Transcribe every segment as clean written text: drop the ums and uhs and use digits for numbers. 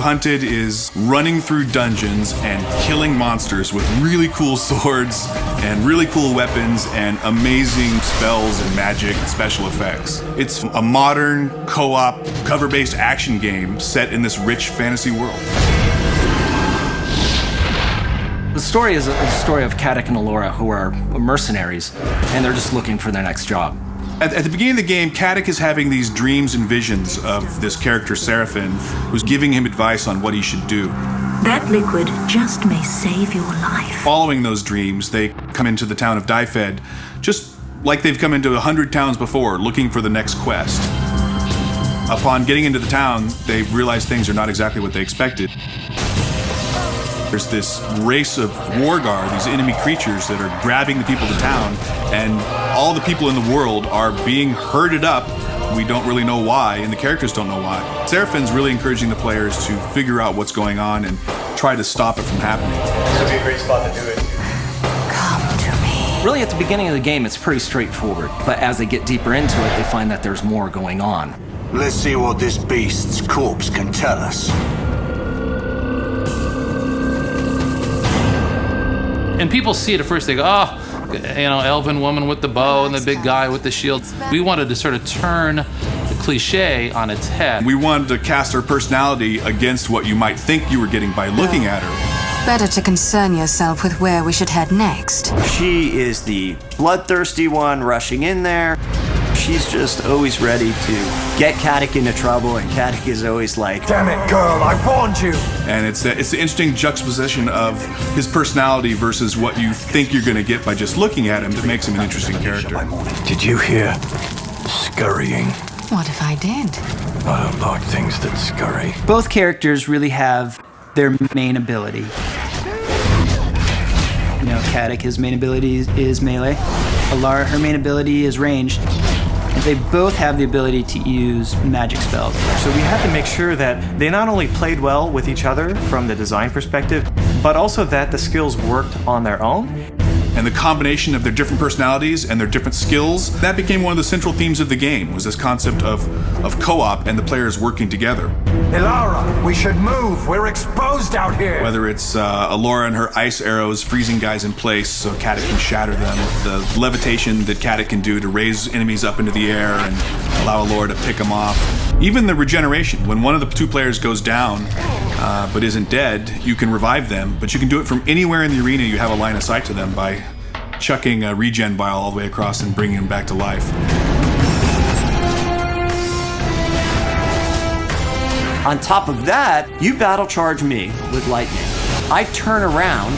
hunted is running through dungeons and killing monsters with really cool swords and really cool weapons and amazing spells and magic and special effects. It's a modern, co-op, cover-based action game set in this rich fantasy world. The story is a story of Caddick and Allura, who are mercenaries, and they're just looking for their next job. At the beginning of the game, Caddick is having these dreams and visions of this character, Seraphin, who's giving him advice on what he should do. That liquid just may save your life. Following those dreams, they come into the town of Dyfed, just like they've come into 100 towns before, looking for the next quest. Upon getting into the town, they realize things are not exactly what they expected. There's this race of Wargar, these enemy creatures that are grabbing the people of town, and all the people in the world are being herded up. We don't really know why, and the characters don't know why. Seraphin's really encouraging the players to figure out what's going on and try to stop it from happening. This would be a great spot to do it. Come to me. Really, at the beginning of the game, it's pretty straightforward, but as they get deeper into it, they find that there's more going on. Let's see what this beast's corpse can tell us. And people see it at first, they go, oh, you know, elven woman with the bow and the big guy with the shield. We wanted to sort of turn the cliche on its head. We wanted to cast her personality against what you might think you were getting by looking at her. Better to concern yourself with where we should head next. She is the bloodthirsty one rushing in there. She's just always ready to get Caddick into trouble, and Caddick is always like, Damn it, girl, I warned you! And it's the interesting juxtaposition of his personality versus what you think you're going to get by just looking at him that makes him an interesting character. Did you hear scurrying? What if I did? I don't like things that scurry. Both characters really have their main ability. You know, Caddick, his main ability is melee. Allura, her main ability is ranged. And they both have the ability to use magic spells. So we had to make sure that they not only played well with each other from the design perspective, but also that the skills worked on their own. And the combination of their different personalities and their different skills, that became one of the central themes of the game, was this concept of co-op and the players working together. Allura, we should move. We're exposed out here. Whether it's Allura and her ice arrows freezing guys in place so Caddick can shatter them, the levitation that Caddick can do to raise enemies up into the air and allow Allura to pick them off. Even the regeneration, when one of the two players goes down but isn't dead, you can revive them, but you can do it from anywhere in the arena. You have a line of sight to them by chucking a regen vial all the way across and bringing them back to life. on top of that, you battle charge me with lightning. I turn around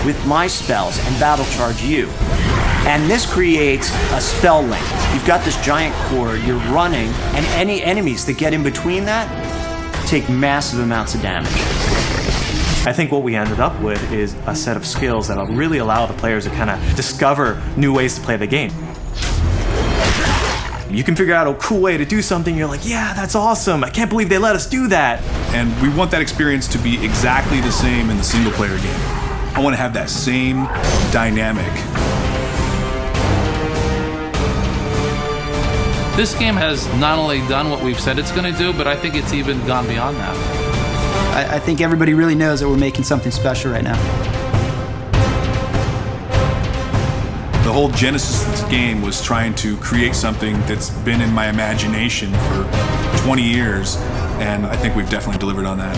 with my spells and battle charge you. And this creates a spell link. You've got this giant cord, you're running, and any enemies that get in between that take massive amounts of damage. I think what we ended up with is a set of skills that'll really allow the players to kind of discover new ways to play the game. You can figure out a cool way to do something, you're like, yeah, that's awesome, I can't believe they let us do that. And we want that experience to be exactly the same in the single player game. I want to have that same dynamic. This game has not only done what we've said it's going to do, but I think it's even gone beyond that. I think everybody really knows that we're making something special right now. The whole genesis of this game was trying to create something that's been in my imagination for 20 years, and I think we've definitely delivered on that.